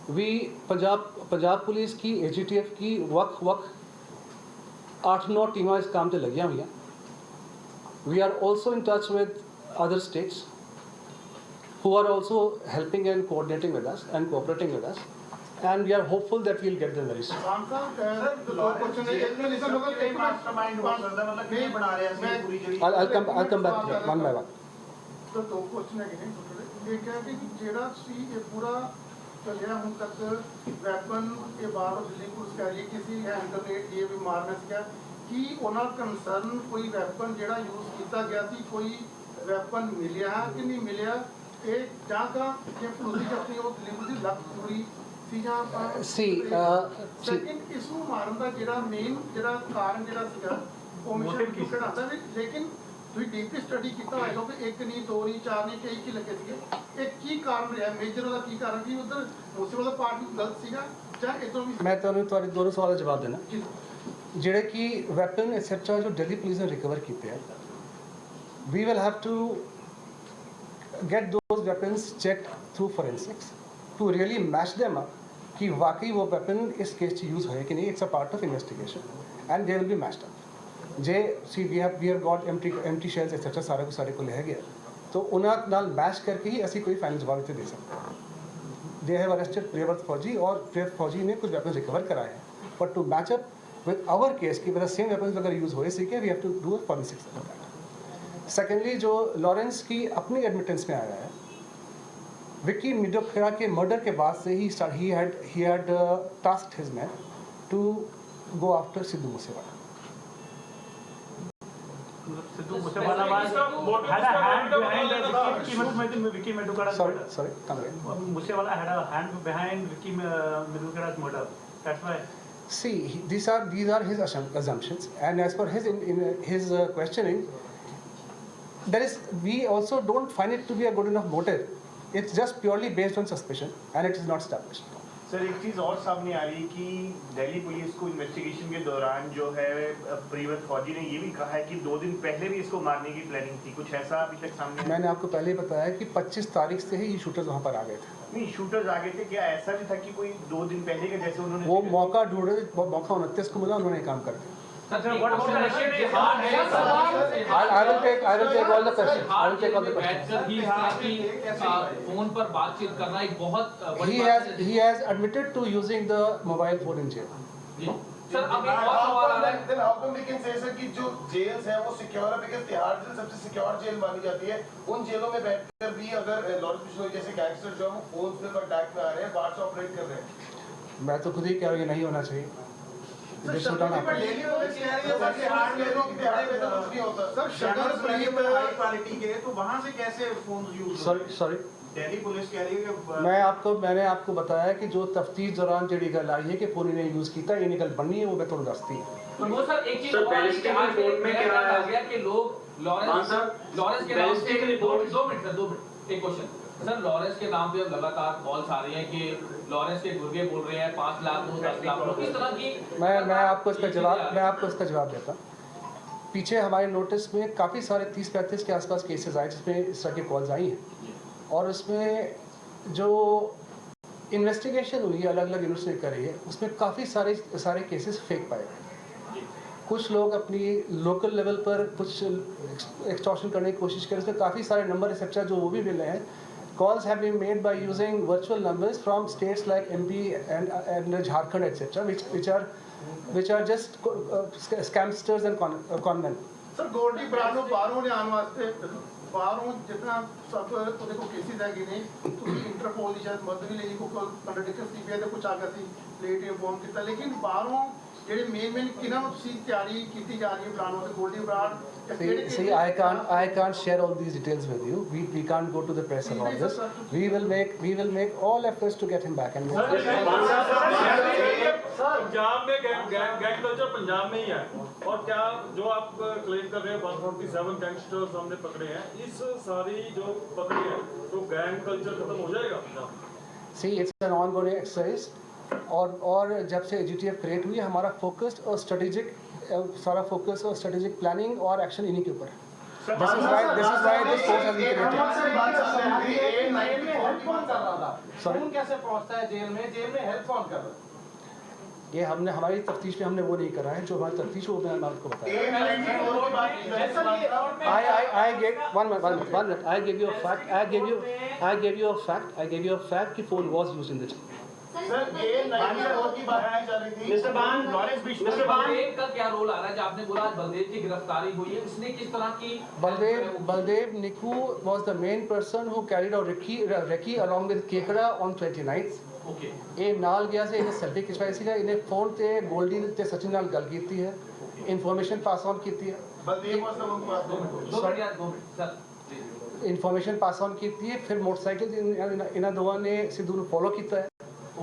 Punjab police की AGTF की वक्त 8-9 टीमां इस काम ते लगियां हुई हैं. We are also in touch with other states who are also helping and coordinating with us and cooperating with us, and we are hopeful that we'll get them very soon. I'll come back to that one by one. तो दो question है एक है कि जेड़ा सी ये पूरा चलिया हम तक वैपन के बाहर दिल्ली पुलिस कह रही है किसी हैंडल ये भी मारना सका कि उन्होंने कंसर्न कोई वैपन जेड़ा यूज किया गया थी कोई वैपन मिलिया है कि नहीं मिलिया एक जहाँ का ये पुलिस अपनी वो दिल्ली पुलिस लग पूरी सी जहाँ सेकंड इसको मारन का जेड़ा मेन जेड़ा कारण जेड़ा सीगा कमीशन की खड़ाता है लेकिन ਤੁਸੀਂ ਡੀਪਲੀ ਸਟੱਡੀ ਕੀਤਾ ਹੋਏਗਾ ਕਿ ਇੱਕ ਨਹੀਂ ਦੋ ਨਹੀਂ ਚਾਰ ਨਹੀਂ ਕਈ ਕੀ ਲੱਗੇ ਸੀਗੇ ਇਹ ਕੀ ਕਾਰਨ ਰਿਹਾ ਮੇਜਰ ਉਹਦਾ ਕੀ ਕਾਰਨ ਕਿ ਉਧਰ ਮੂਸੇਵਾਲਾ ਪਾਰਟੀ ਗਲਤ ਸੀਗਾ ਜਾਂ ਇਧਰੋਂ ਵੀ ਮੈਂ ਤੁਹਾਨੂੰ ਤੁਹਾਡੇ ਦੋਨੋਂ ਸਵਾਲਾਂ ਦਾ ਜਵਾਬ ਦੇਣਾ ਜਿਹੜੇ ਕਿ ਵੈਪਨ ਐਟਸੈਟਰਾ ਜੋ ਦਿੱਲੀ ਪੁਲਿਸ ਨੇ ਰਿਕਵਰ ਕੀਤੇ ਆ we will have to get those weapons checked through forensics to really match them up कि वाकई वो weapon इस केस च यूज़ होए कि नहीं. It's a part of investigation and they will be matched up. J C we have got empty shells etc सारे को ले गया तो उन्हां नाल मैच करके ही ਅਸੀਂ कोई फाइनल जवाब इत्थे दे सकते हैं. They have arrested प्रियव्रत फौजी और प्रियव्रत फौजी ने कुछ weapons रिकवर कराए हैं but to match up with our case कि the same weapons अगर यूज़ होए सी के we have to do a forensics of that. Secondly जो लॉरेंस की अपनी एडमिटेंस में आया है विक्की मिडोखेड़ा के मर्डर के बाद से ही had tasked his men to go after Sidhu Moosewala. Sidhu Moosewala had a hand behind Vicky Medukara's murder. Sorry, come again. Moosewala had a hand behind Vicky Medukara's murder. That's why. See, these are his assumptions, and as per his questioning, we also don't find it to be a good enough motive. It's just purely based on suspicion, and it is not established. Sir एक चीज़ और सामने आ रही कि Delhi police को investigation के दौरान जो है प्रियव्रत फौजी ने ये भी कहा है कि 2 दिन पहले भी इसको मारने की प्लानिंग थी. कुछ ऐसा अभी तक सामने मैंने आपको पहले ही बताया कि 25 तारीख से ही ये शूटर्स वहाँ पर आ गए थे. नहीं शूटर्स आ गए थे क्या ऐसा भी था कि कोई 2 दिन पहले के जैसे उन्होंने वो मौका ढूंढ रहे थे मौका 29 को मिला उन्होंने काम कर दिया. I will take all the questions. I will take all the questions. Phone पर बातचीत करना एक बहुत he has admitted to using the mobile phone in jail. Sir अब एक और सवाल आ रहा है. Then how come we can say sir कि जो जेल्स है वो सिक्योर है because तिहाड़ जेल सबसे सिक्योर जेल मानी जाती है. उन जेलों में बैठकर भी अगर लॉरेंस बिश्नोई जैसे गैंगस्टर जो हम फोन पे कांटेक्ट में आ रहे हैं बाहर से ऑपरेट कर रहे हैं. मैं तो खुद ही कह रहा हूँ ये नहीं होना चाहिए. सर शगर हाई क्वालिटी के तो वहां से कैसे phone use sorry Delhi police कह रही है कि मैंने आपको बताया कि जो तफ्तीश दौरान जड़ी गल आई है कि फोन ने यूज किया ये निकल बननी है वो मैं थोड़ा दसती है. तो वो सर एक चीज और रिपोर्ट में क्या आ गया कि लोग लॉरेंस के नाम से रिपोर्ट 2 मिनट एक क्वेश्चन सर लॉरेंस के नाम पे अब लगातार कॉल्स आ रही हैं कि लॉरेंस के गुर्गे बोल रहे हैं 5 लाख 10 लाख इस तरह की मैं आपको इसका जवाब देता हूँ. पीछे हमारे नोटिस में काफ़ी सारे 30-35 के आसपास केसेस आए जिसमें इस तरह की कॉल्स आई हैं और उसमें जो इन्वेस्टिगेशन हुई है अलग अलग यूनिट्स ने करी है उसमें काफ़ी सारे केसेस फेक पाए गए. कुछ लोग अपनी लोकल लेवल पर कुछ एक्सटॉर्शन करने की कोशिश करें उसमें काफ़ी सारे नंबर एक्सेट्रा जो वो भी मिल रहे हैं. Calls have been made by using virtual numbers from states like MP and Jharkhand etc. which are just scamsters and conmen. Sir Goldy ब्रांडो बाहरों ने आने वास्ते बाहरों जितना सब देखो केसेस है कि नहीं तो इंटरपोल की शायद मदद भी लेनी को कंट्राडिक्टर सीबीआई ने कुछ आगे सी लेट इन्फॉर्म किया लेकिन बाहरों ਜਿਹੜੇ ਮੇਨ ਕਿਨਾਂ ਨੂੰ ਤੁਸੀਂ ਤਿਆਰੀ ਕੀਤੀ ਜਾ ਰਹੀ ਹੈ ਪਲਾਨ ਉਹਦੇ Goldy Broad See, I can't share all these details with you. We can't go to the press about this. We will make all efforts to get him back and Punjab में गैंग कल्चर पंजाब में ही है और क्या जो आप claim कर रहे हैं 147 गैंगस्टर्स हमने पकड़े हैं इस सारी जो पकड़े हैं तो गैंग कल्चर खत्म हो जाएगा. See, it's an ongoing exercise. और जब से AGTF क्रिएट हुई हमारा फोकस्ड और स्ट्रेटेजिक सारा फोकस और स्ट्रेटेजिक प्लानिंग और एक्शन इन्हीं के ऊपर है. This is why this force has been created. Sorry? कौन कैसे पहुंचता है जेल में हेल्प कौन कर रहा है? ये हमने हमारी तफ्तीश में हमने वो नहीं करा है, जो हमारी तफ्तीश वो मैं आपको बताया. I gave one minute. I gave you a fact. I gave you a fact कि phone was used in the jail. Mister बान, मिस्टर बान, बलदेव का क्या रोल आ रहा है? जो आपने बोला आज बलदेव की गिरफ्तारी हुई है, इसने किस तरह की Baldev Nikku was the main person who carried out recce along with Kekara on 29th. Okay ਇਹ ਨਾਲ ਗਿਆ ਸੀ, ਇਹਨੇ ਸੈਲਫੀ ਖਿਚਵਾਈ ਸੀਗਾ, ਇਹਨੇ ਫੋਨ ਤੇ ਗੋਲਡੀ ਤੇ ਸਚਿਨ ਨਾਲ ਗੱਲ ਕੀਤੀ ਹੈ, ਇਨਫੋਰਮੇਸ਼ਨ ਪਾਸ ਆਨ ਕੀਤੀ ਹੈ, ਇਨਫੋਰਮੇਸ਼ਨ ਪਾਸ ਆਨ ਕੀਤੀ ਹੈ, ਫਿਰ ਮੋਟਰਸਾਈਕਲ ਇਹਨਾਂ ਦੋਵਾਂ ਨੇ ਸਿੱਧੂ ਨੂੰ ਫੋਲੋ ਕੀਤਾ ਹੈ,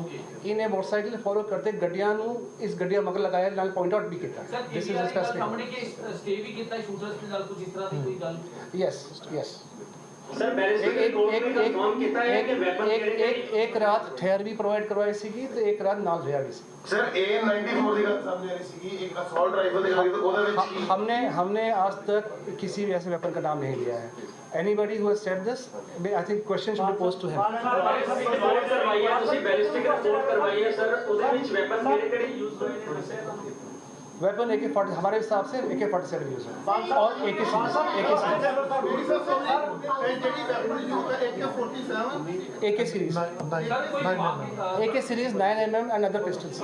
ओके ਇਹਨੇ ਮੋਟਰਸਾਈਕਲ ਫੋਲੋ ਕਰਦੇ ਗੱਡੀਆਂ ਨੂੰ ਇਸ ਗੱਡੀਆਂ ਮਗਰ ਲਗਾਇਆ, ਨਾਲ ਪੁਆਇੰਟ ਆਊਟ ਵੀ ਕੀਤਾ. सर ਦਿਸ ਇਜ਼ जीबीआई का ਸਪੈਸਿਫਿਕ. सामने के स्टे भी कितना है शूटर्स के साथ, कुछ इस तरह की कोई गल? यस सर बैरिस्टर ने कोर्ट में कंफर्म किया है कि वेपन एक रात ठहर भी प्रोवाइड करवाई ਸੀਗੀ ਤੇ ਇੱਕ ਰਾਤ ਨਾਲ ਰਿਹਾ ਵੀ ਸੀ. ਸਰ AM94 ਦੀ ਗੱਲ ਸਾਹਮਣੇ ਆ ਰਹੀ ਸੀਗੀ, ਇੱਕ ਅਸੌਲਟ ਰਾਈਫਲ ਦੀ ਗੱਲ ਕੀਤੀ, ਉਹਦੇ ਵਿੱਚ ਕੀ हमने आज तक किसी भी ऐसे वेपन का नाम नहीं लिया है. Anybody who has said this, I think question should be posed to him. Report करवाई है, ਤੁਸੀਂ बैरिस्टर की रिपोर्ट करवाई है सर, ਉਹਦੇ ਵਿੱਚ ਵੈਪਨ ਕਿਹੜੇ ਯੂਜ਼ ਹੋਏ ਨੇ ਦੱਸਿਆ? वेपन AK-40 हमारे हिसाब से AK-47 यूज है और AK series AK series sir कोई AK series 9mm and other pistols.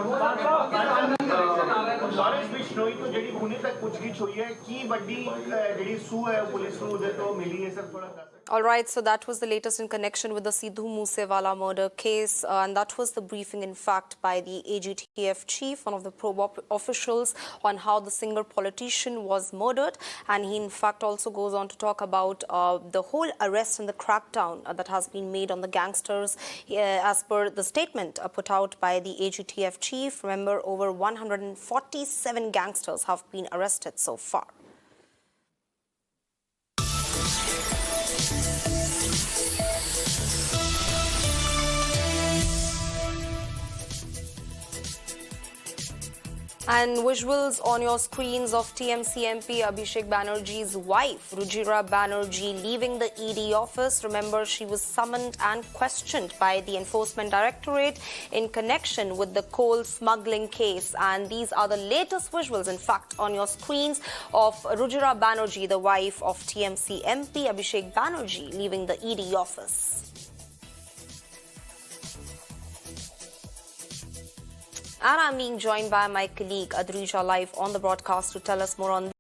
Lawrence Bishnoi ਤੋਂ ਜਿਹੜੀ ਹੁਣੇ ਤੱਕ ਪੁੱਛਗਿੱਛ ਹੋਈ ਹੈ, ਕੀ ਵੱਡੀ ਜਿਹੜੀ ਸੂ ਹੈ ਪੁਲਿਸ ਨੂੰ ਉਹਦੇ ਤੋਂ ਮਿਲੀ ਹੈ ਸਰ, ਥੋੜਾ ਦੱਸ ਸਕਦੇ? All right, so that was the latest in connection with the Sidhu Moosewala murder case, and that was the briefing, in fact, by the AGTF chief, one of the probe officials, on how the singer politician was murdered. And he, in fact, also goes on to talk about the whole arrest and the crackdown that has been made on the gangsters. As per the statement put out by the AGTF chief, remember, over 147 gangsters have been arrested so far. And visuals on your screens of TMC MP Abhishek Banerjee's wife, Rujira Banerjee, leaving the ED office. Remember, she was summoned and questioned by the Enforcement Directorate in connection with the coal smuggling case. And these are the latest visuals, in fact, on your screens of Rujira Banerjee, the wife of TMC MP Abhishek Banerjee, leaving the ED office. And I'm being joined by my colleague Adrija live on the broadcast to tell us more on